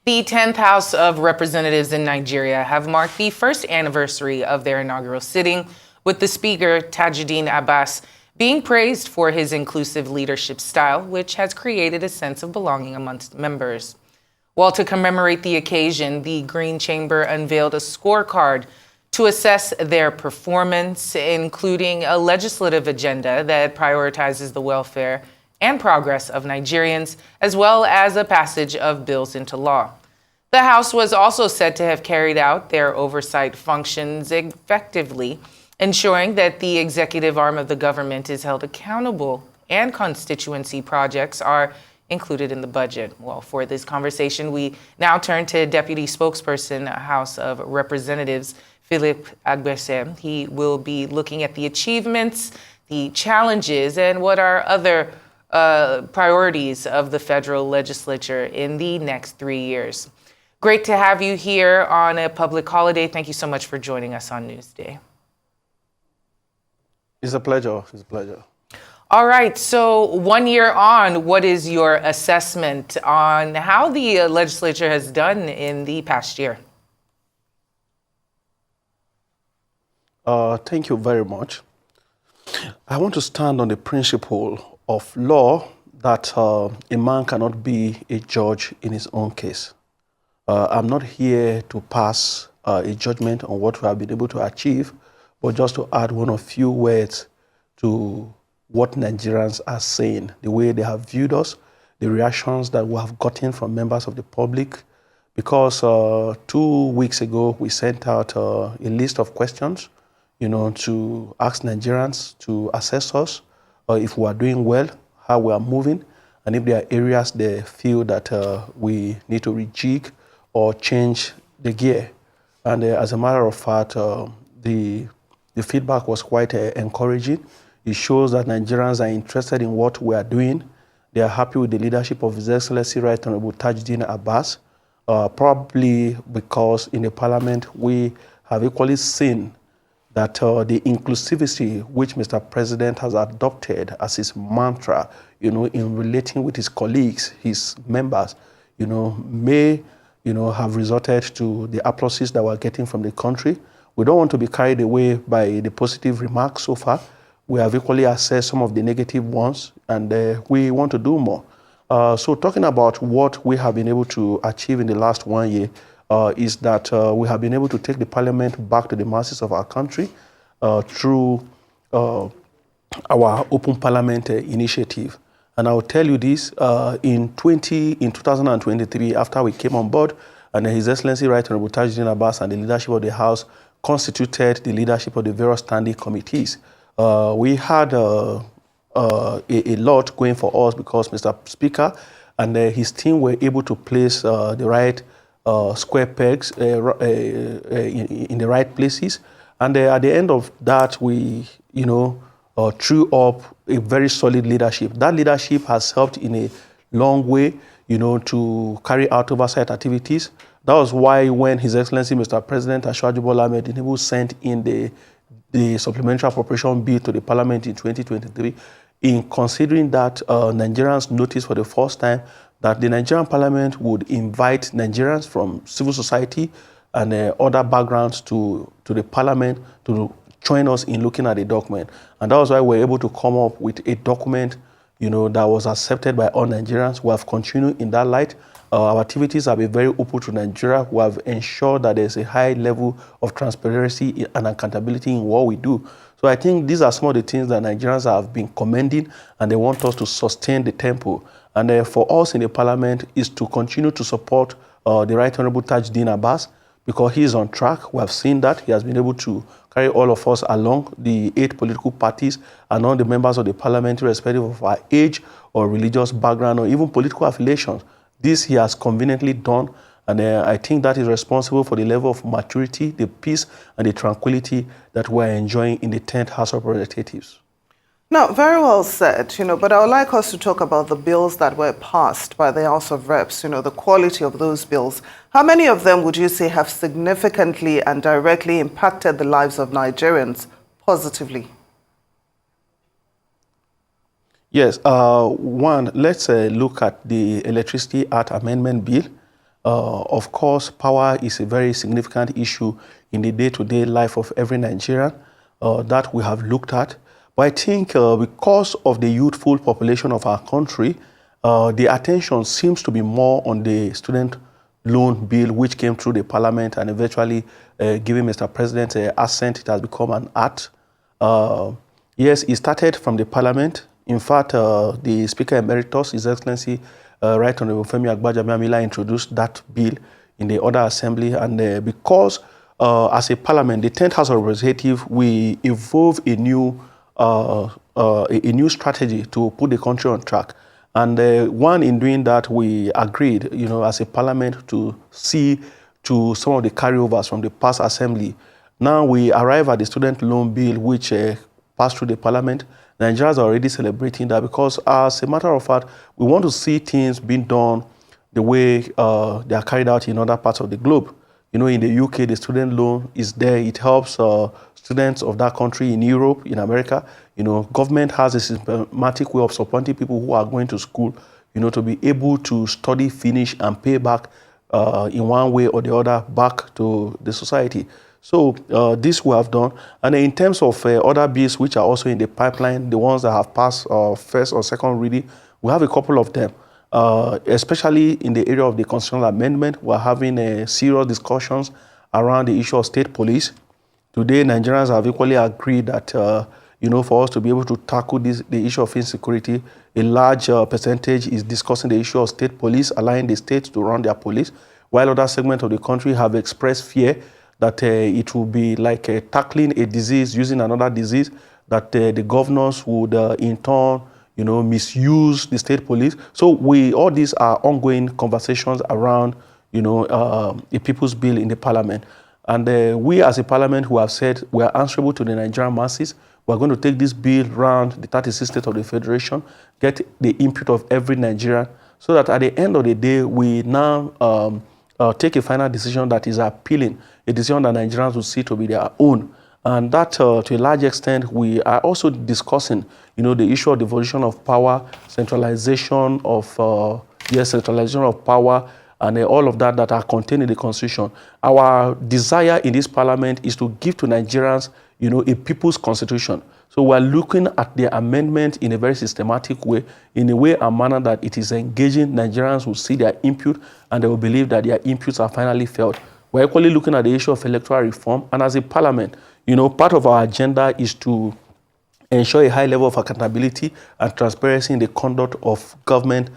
The 10th House of Representatives in Nigeria have marked the first anniversary of their inaugural sitting, with the Speaker, Tajuddin Abbas, being praised for his inclusive leadership style, which has created a sense of belonging amongst members. While to commemorate the occasion, the Green Chamber unveiled a scorecard to assess their performance, including a legislative agenda that prioritizes the welfare and progress of Nigerians, as well as a passage of bills into law. The House was also said to have carried out their oversight functions effectively, ensuring that the executive arm of the government is held accountable and constituency projects are included in the budget. Well, for this conversation, we now turn to Deputy Spokesperson, House of Representatives, Philip Agbese. He will be looking at the achievements, the challenges, and what are other priorities of the federal legislature in the next 3 years. Great to have you here on a public holiday. Thank you so much for joining us on Newsday. It's a pleasure. It's a pleasure. All right. So 1 year on, what is your assessment on how the legislature has done in the past year? Thank you very much. I want to stand on the principle of law that a man cannot be a judge in his own case. I'm not here to pass a judgment on what we have been able to achieve, but just to add one or few words to what Nigerians are saying, the way they have viewed us, the reactions that we have gotten from members of the public. Because 2 weeks ago, we sent out a list of questions, to ask Nigerians to assess us, if we are doing well, how we are moving, and if there are areas they feel that we need to rejig or change the gear. And as a matter of fact, the feedback was quite encouraging. It shows that Nigerians are interested in what we are doing. They are happy with the leadership of His Excellency Right Honorable Tajuddin Abbas, probably because in the parliament we have equally seen that the inclusivity which Mr. President has adopted as his mantra, in relating with his colleagues, his members, may, have resulted to the applauses that we're getting from the country. We don't want to be carried away by the positive remarks so far. We have equally assessed some of the negative ones, and we want to do more. So talking about what we have been able to achieve in the last 1 year, is that we have been able to take the parliament back to the masses of our country through our Open Parliament initiative. And I will tell you this, in 2023, after we came on board, and His Excellency Right Honorable Tajuddin Abbas and the leadership of the House constituted the leadership of the various standing committees. We had a lot going for us because Mr. Speaker and his team were able to place the right square pegs in the right places. And at the end of that, we, threw up a very solid leadership. That leadership has helped in a long way, to carry out oversight activities. That was why when His Excellency Mr. President Asiwaju Bola Ahmed Tinubu sent in the supplementary appropriation bill to the parliament in 2023, in considering that Nigerians noticed for the first time that the Nigerian parliament would invite Nigerians from civil society and other backgrounds to the parliament to join us in looking at the document. And that was why we were able to come up with a document, that was accepted by all Nigerians. We have continued in that light. Our activities have been very open to Nigeria. We have ensured that there's a high level of transparency and accountability in what we do. So I think these are some of the things that Nigerians have been commending, and they want us to sustain the tempo. And for us in the parliament is to continue to support the Right Honorable Tajuddin Abbas, because he is on track. We have seen that. He has been able to carry all of us along, the 8 political parties and all the members of the parliament, irrespective of our age or religious background or even political affiliations. This he has conveniently done, and I think that is responsible for the level of maturity, the peace, and the tranquility that we're enjoying in the 10th House of Representatives. Now, very well said, but I would like us to talk about the bills that were passed by the House of Reps, the quality of those bills. How many of them would you say have significantly and directly impacted the lives of Nigerians positively? Yes, one, let's look at the Electricity Act Amendment Bill. Of course, power is a very significant issue in the day-to-day life of every Nigerian that we have looked at. But I think because of the youthful population of our country, the attention seems to be more on the student loan bill, which came through the parliament and eventually giving Mr. President assent. It has become an act. Yes, it started from the parliament. In fact, the Speaker Emeritus, His Excellency, Right Honorable Femi Agbajabiamila, introduced that bill in the other assembly. And because as a parliament, the 10th House of Representatives, we evolve a new strategy to put the country on track. And one, in doing that, we agreed, as a parliament to see to some of the carryovers from the past assembly. Now we arrive at the student loan bill, which passed through the parliament. Nigerians are already celebrating that because, as a matter of fact, we want to see things being done the way they are carried out in other parts of the globe. In the UK, the student loan is there. It helps students of that country in Europe, in America. Government has a systematic way of supporting people who are going to school, to be able to study, finish, and pay back in one way or the other back to the society. So this we have done. And in terms of other bills which are also in the pipeline, the ones that have passed first or second reading, we have a couple of them. Especially in the area of the constitutional amendment, we're having serious discussions around the issue of state police. Today, Nigerians have equally agreed that, for us to be able to tackle the issue of insecurity, a large percentage is discussing the issue of state police, allowing the states to run their police, while other segments of the country have expressed fear that it will be like tackling a disease using another disease, that the governors would in turn misuse the state police. So all these are ongoing conversations around, a people's bill in the parliament. And we as a parliament who have said we are answerable to the Nigerian masses, we are going to take this bill around the 36 states of the Federation, get the input of every Nigerian, so that at the end of the day, we now take a final decision that is appealing, a decision that Nigerians will see to be their own. And that, to a large extent, we are also discussing, the issue of devolution of power, centralization of power, and all of that are contained in the Constitution. Our desire in this parliament is to give to Nigerians, a people's constitution. So we're looking at the amendment in a very systematic way, in a way and manner that it is engaging. Nigerians will see their input, and they will believe that their inputs are finally felt. We're equally looking at the issue of electoral reform, and as a parliament, part of our agenda is to ensure a high level of accountability and transparency in the conduct of government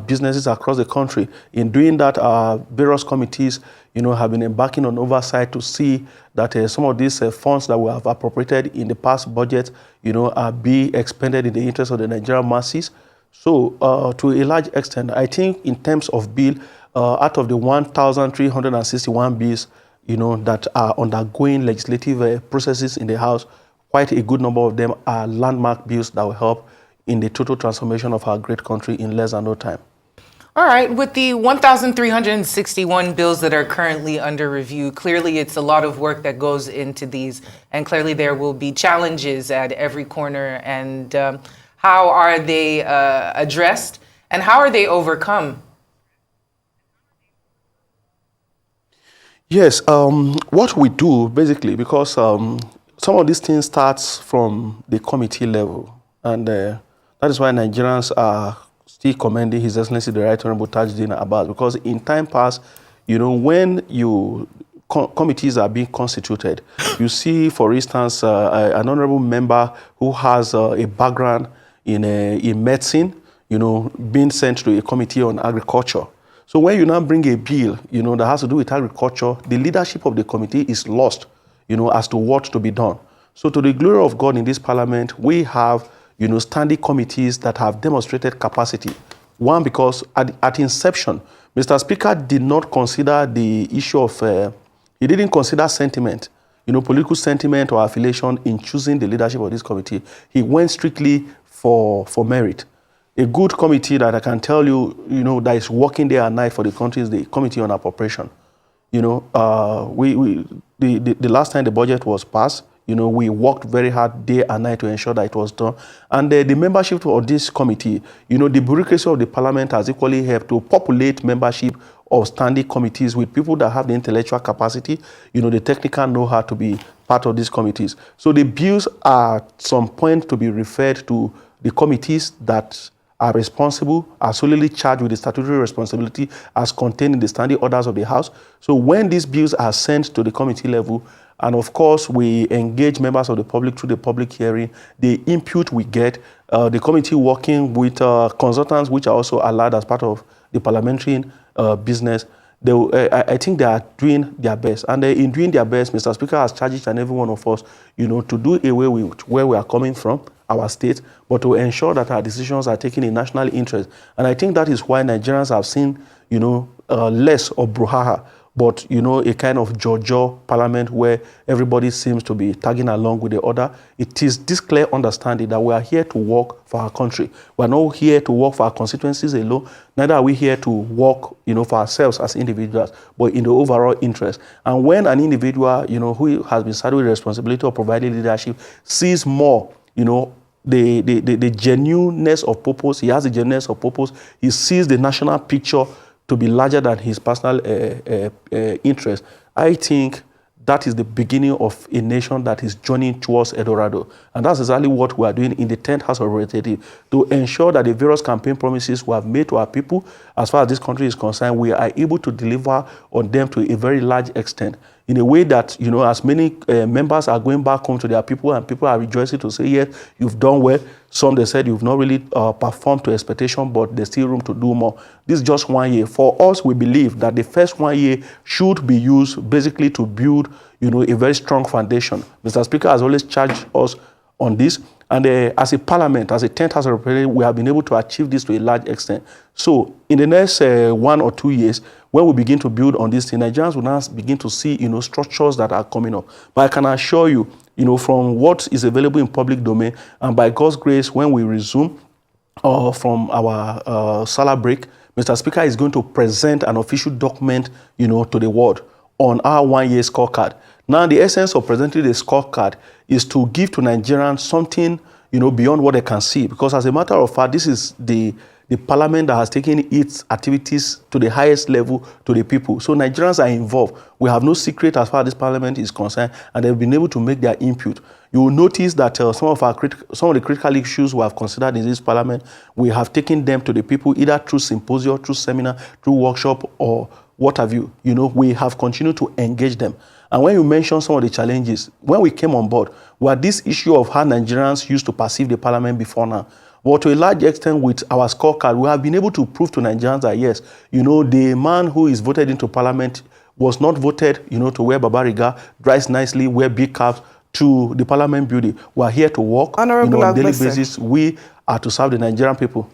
businesses across the country. In doing that, our various committees, have been embarking on oversight to see that some of these funds that we have appropriated in the past budget, are being expended in the interest of the Nigerian masses. So, to a large extent, I think in terms of bill, out of the 1,361 bills, that are undergoing legislative processes in the House, quite a good number of them are landmark bills that will help in the total transformation of our great country in less than no time. All right, with the 1,361 bills that are currently under review, clearly it's a lot of work that goes into these, and clearly there will be challenges at every corner. And how are they addressed, and how are they overcome? Yes, what we do basically, because some of these things starts from the committee level, and that is why Nigerians are still commending His Excellency the Right Honorable Tajuddin Abbas, because in time past, when committees are being constituted, you see, for instance, an honorable member who has a background in medicine, being sent to a committee on agriculture. So when you now bring a bill, that has to do with agriculture, the leadership of the committee is lost, as to what to be done. So to the glory of God in this parliament, we have, standing committees that have demonstrated capacity. One, because at inception, Mr. Speaker did not consider the issue of, he didn't consider sentiment, political sentiment or affiliation in choosing the leadership of this committee. He went strictly for merit. A good committee that I can tell you, that is working day and night for the country is the Committee on Appropriation. The last time the budget was passed, we worked very hard day and night to ensure that it was done. And the membership of this committee, the bureaucracy of the parliament has equally helped to populate membership of standing committees with people that have the intellectual capacity, the technical know-how to be part of these committees. So the bills are at some point to be referred to the committees that are responsible, are solely charged with the statutory responsibility as contained in the standing orders of the House. So when these bills are sent to the committee level, and of course we engage members of the public through the public hearing, the input we get, the committee working with consultants which are also allowed as part of the parliamentary business, I think they are doing their best. And in doing their best, Mr. Speaker has charged each and every one of us, to do away with where we are coming from, our state, but to ensure that our decisions are taken in national interest. And I think that is why Nigerians have seen, less of brouhaha, but, a kind of Jojo parliament where everybody seems to be tagging along with the other. It is this clear understanding that we are here to work for our country. We are not here to work for our constituencies alone. Neither are we here to work, for ourselves as individuals, but in the overall interest. And when an individual, who has been saddled with the responsibility of providing leadership sees more, the genuineness of purpose, he has the genuineness of purpose, he sees the national picture to be larger than his personal interest. I think that is the beginning of a nation that is journeying towards Eldorado. And that's exactly what we are doing in the 10th House of Representatives, to ensure that the various campaign promises we have made to our people, as far as this country is concerned, we are able to deliver on them to a very large extent, in a way that, as many members are going back home to their people and people are rejoicing to say, yes, you've done well. Some, they said, you've not really performed to expectation, but there's still room to do more. This is just 1 year. For us, we believe that the first 1 year should be used basically to build, a very strong foundation. Mr. Speaker has always charged us on this. And as a parliament, as a 10th House of Representatives, we have been able to achieve this to a large extent. So in the next 1 or 2 years, when we begin to build on this thing, Nigerians will now begin to see, structures that are coming up. But I can assure you, from what is available in public domain, and by God's grace, when we resume from our summer break, Mr. Speaker is going to present an official document, to the world on our 1 year scorecard. Now, the essence of presenting the scorecard is to give to Nigerians something, beyond what they can see. Because as a matter of fact, this is the parliament that has taken its activities to the highest level to the people. So Nigerians are involved. We have no secret as far as this parliament is concerned, and they've been able to make their input. You will notice that some of the critical issues we have considered in this parliament, we have taken them to the people either through symposium, through seminar, through workshop, or what have you. We have continued to engage them. And when you mention some of the challenges, when we came on board, we had this issue of how Nigerians used to perceive the parliament before now. But to a large extent, with our scorecard, we have been able to prove to Nigerians that, yes, the man who is voted into parliament was not voted, to wear Babariga, dress nicely, wear big caps to the parliament building. We are here to work on a daily basis. We are to serve the Nigerian people.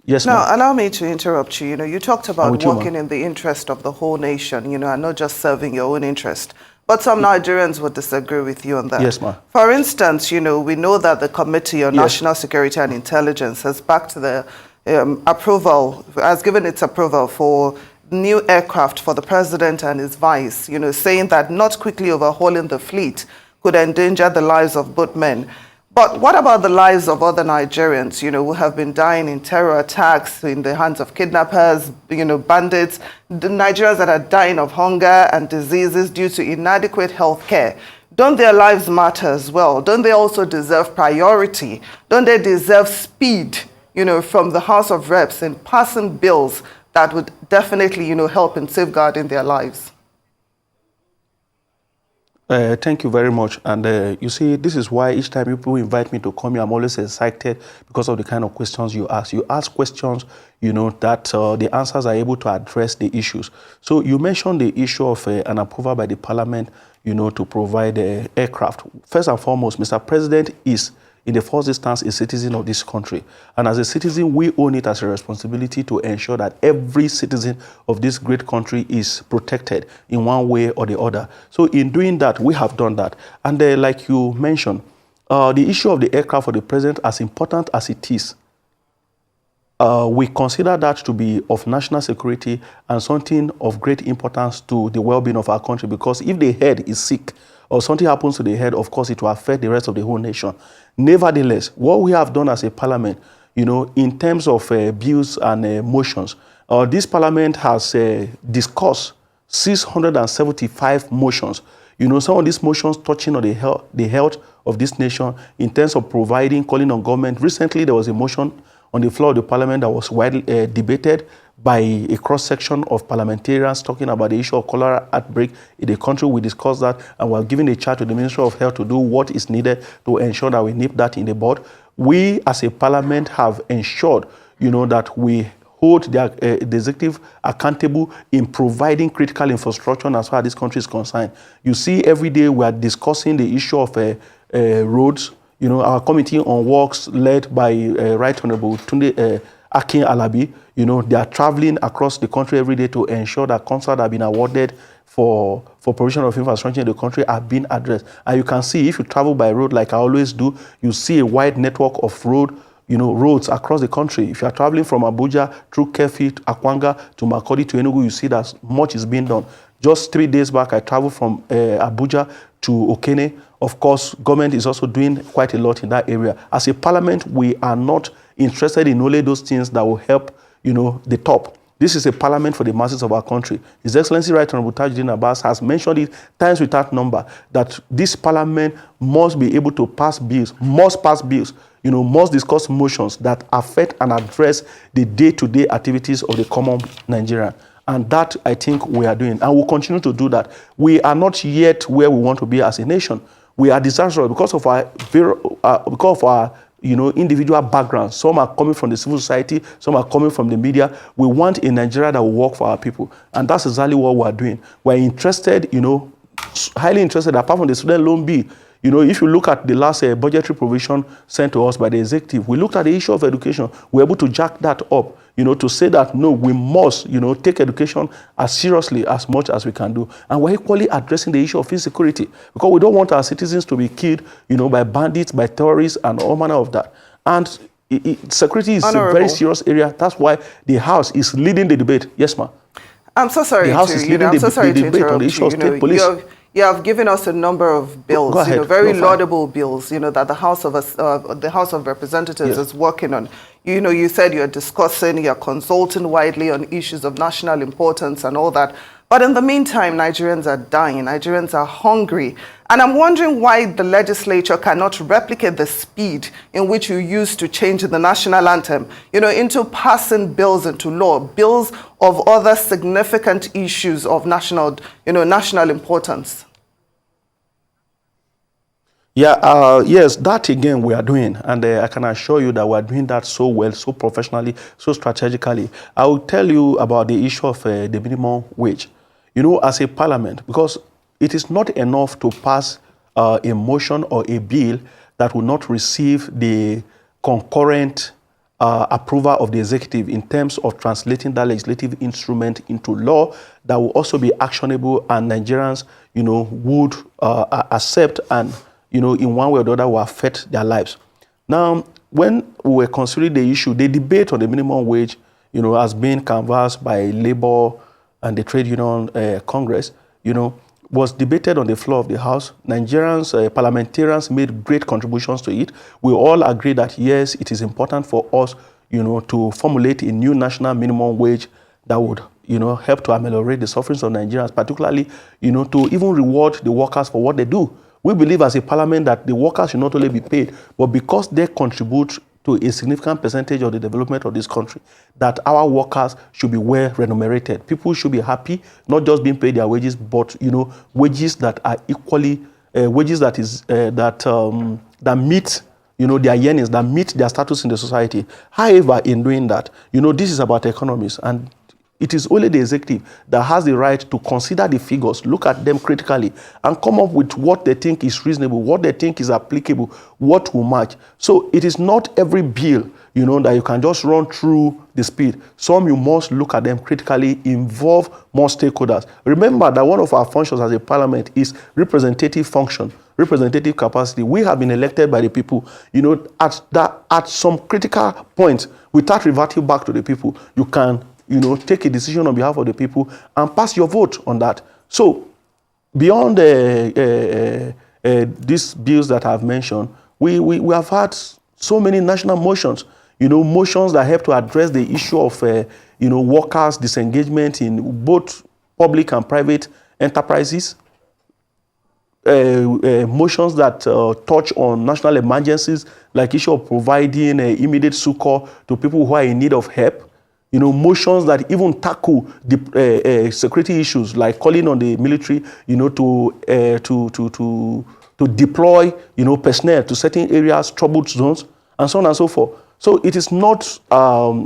Yes, now, allow me to interrupt you. You talked about working in the interest of the whole nation, and not just serving your own interest. But some Nigerians would disagree with you on that. Yes, ma'am. For instance, we know that the Committee on National Security and Intelligence has backed the has given its approval for new aircraft for the president and his vice, saying that not quickly overhauling the fleet could endanger the lives of both men. But what about the lives of other Nigerians, who have been dying in terror attacks in the hands of kidnappers, bandits, the Nigerians that are dying of hunger and diseases due to inadequate health care? Don't their lives matter as well? Don't they also deserve priority? Don't they deserve speed, from the House of Reps in passing bills that would definitely, help in safeguarding their lives? Thank you very much. And you see, this is why each time people invite me to come here, I'm always excited because of the kind of questions you ask. You ask questions, that the answers are able to address the issues. So you mentioned the issue of an approval by the parliament, to provide aircraft. First and foremost, Mr. President is, in the first instance, a citizen of this country. And as a citizen, we own it as a responsibility to ensure that every citizen of this great country is protected in one way or the other. So in doing that, we have done that. And like you mentioned, the issue of the aircraft for the president, as important as it is, we consider that to be of national security and something of great importance to the well-being of our country, because if the head is sick or something happens to the head, of course, it will affect the rest of the whole nation. Nevertheless, what we have done as a parliament, in terms of bills and motions, this parliament has discussed 675 motions. Some of these motions touching on the health of this nation in terms of calling on government. Recently, there was a motion on the floor of the parliament that was widely debated by a cross-section of parliamentarians talking about the issue of cholera outbreak in the country. We discussed that, and we're giving a charge to the Ministry of Health to do what is needed to ensure that we nip that in the bud. We, as a parliament, have ensured, that we hold the executive accountable in providing critical infrastructure as far as this country is concerned. You see, every day we are discussing the issue of roads. Our committee on works led by Right Honorable Tunde Akin Alabi, they are traveling across the country every day to ensure that contracts that have been awarded for provision of infrastructure in the country are being addressed. And you can see, if you travel by road like I always do, you see a wide network of roads across the country. If you are traveling from Abuja through Kefi, Akwanga to Makurdi to Enugu, you see that much is being done. Just 3 days back, I traveled from Abuja to Okene. Of course, government is also doing quite a lot in that area. As a parliament, we are not interested in only those things that will help, the top. This is a parliament for the masses of our country. His Excellency Right Honorable Tajuddin Abbas has mentioned it times without number that this parliament must be able to pass bills, must discuss motions that affect and address the day-to-day activities of the common Nigerian. And that, I think, we are doing. And we'll continue to do that. We are not yet where we want to be as a nation. We are disastrous because of our individual backgrounds. Some are coming from the civil society, some are coming from the media. We want a Nigeria that will work for our people. And that's exactly what we are doing. We're interested, highly interested, apart from the student loan bill. If you look at the last budgetary provision sent to us by the executive, we looked at the issue of education. We're able to jack that up, to say that, no, we must, take education as seriously as much as we can do. And we're equally addressing the issue of insecurity, because we don't want our citizens to be killed, by bandits, by terrorists, and all manner of that. And security is a very serious area. That's why the House is leading the debate. Yes, ma'am. I'm so sorry to debate on the issue of state police. You have given us a number of bills, very laudable bills, that the House of Representatives is working on. You said you're discussing, you're consulting widely on issues of national importance and all that. But in the meantime, Nigerians are dying, Nigerians are hungry. And I'm wondering why the legislature cannot replicate the speed in which you used to change the national anthem, into passing bills into law, bills of other significant issues of national importance. Yes, that again we are doing, and I can assure you that we are doing that so well, so professionally, so strategically. I will tell you about the issue of the minimum wage. As a parliament, because it is not enough to pass a motion or a bill that will not receive the concurrent approval of the executive in terms of translating that legislative instrument into law that will also be actionable and Nigerians, would accept and, in one way or the other will affect their lives. Now, when we were considering the issue, the debate on the minimum wage, has been canvassed by Labour and the Trade Union Congress, was debated on the floor of the House. Nigerians, parliamentarians made great contributions to it. We all agree that, yes, it is important for us, to formulate a new national minimum wage that would, help to ameliorate the sufferings of Nigerians, particularly, to even reward the workers for what they do. We believe as a parliament that the workers should not only be paid, but because they contribute to a significant percentage of the development of this country, that our workers should be well remunerated. People should be happy, not just being paid their wages, but wages that are equally wages that meet their earnings, that meet their status in the society. However, in doing that, this is about economics, and It is only the executive that has the right to consider the figures, look at them critically, and come up with what they think is reasonable, what they think is applicable, what will match. So it is not every bill, that you can just run through the speed. Some you must look at them critically, involve more stakeholders. Remember that one of our functions as a parliament is representative function, representative capacity. We have been elected by the people. At some critical point, without reverting back to the people, you can take a decision on behalf of the people and pass your vote on that. So, beyond these bills that I've mentioned, we have had so many national motions, motions that help to address the issue of, workers' disengagement in both public and private enterprises, motions that touch on national emergencies, like issue of providing immediate succor to people who are in need of help. Motions that even tackle the security issues, like calling on the military, to deploy, personnel to certain areas, troubled zones, and so on and so forth. So it is not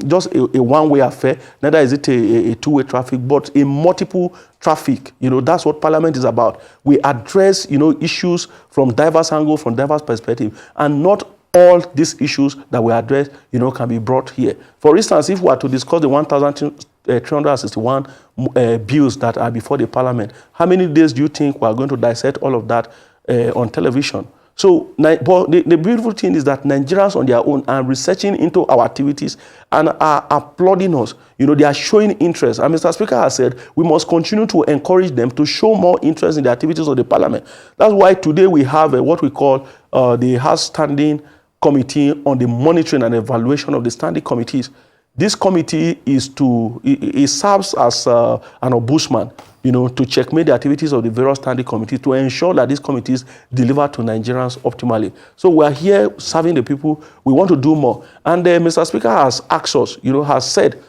just a one-way affair, neither is it a two-way traffic, but a multiple traffic. That's what Parliament is about. We address, issues from diverse angles, from diverse perspectives, and not all these issues that we address, can be brought here. For instance, if we are to discuss the 1,361 bills that are before the Parliament, how many days do you think we are going to dissect all of that on television? So, but the beautiful thing is that Nigerians on their own are researching into our activities and are applauding us. They are showing interest. And Mr. Speaker has said we must continue to encourage them to show more interest in the activities of the Parliament. That's why today we have what we call the House Standing Committee on the Monitoring and Evaluation of the Standing Committees. This committee it serves as an ombudsman, to checkmate the activities of the various standing committees to ensure that these committees deliver to Nigerians optimally. So we are here serving the people. We want to do more. And Mr. Speaker has asked us, has said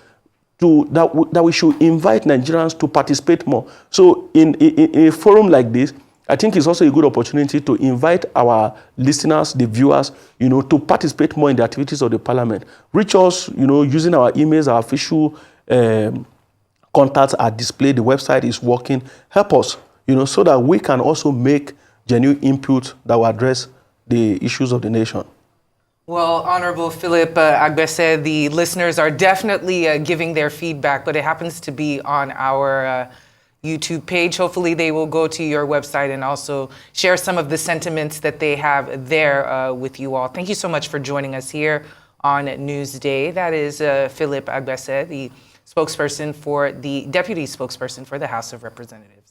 that we should invite Nigerians to participate more. So in a forum like this, I think it's also a good opportunity to invite our listeners, the viewers, to participate more in the activities of the Parliament. Reach us, using our emails, our official contacts are displayed. The website is working. Help us, so that we can also make genuine input that will address the issues of the nation. Well, Honorable Philip Agbese, the listeners are definitely giving their feedback, but it happens to be on our YouTube page. Hopefully they will go to your website and also share some of the sentiments that they have there with you all. Thank you so much for joining us here on Newsday. That is Philip Agbese, the deputy spokesperson for the House of Representatives.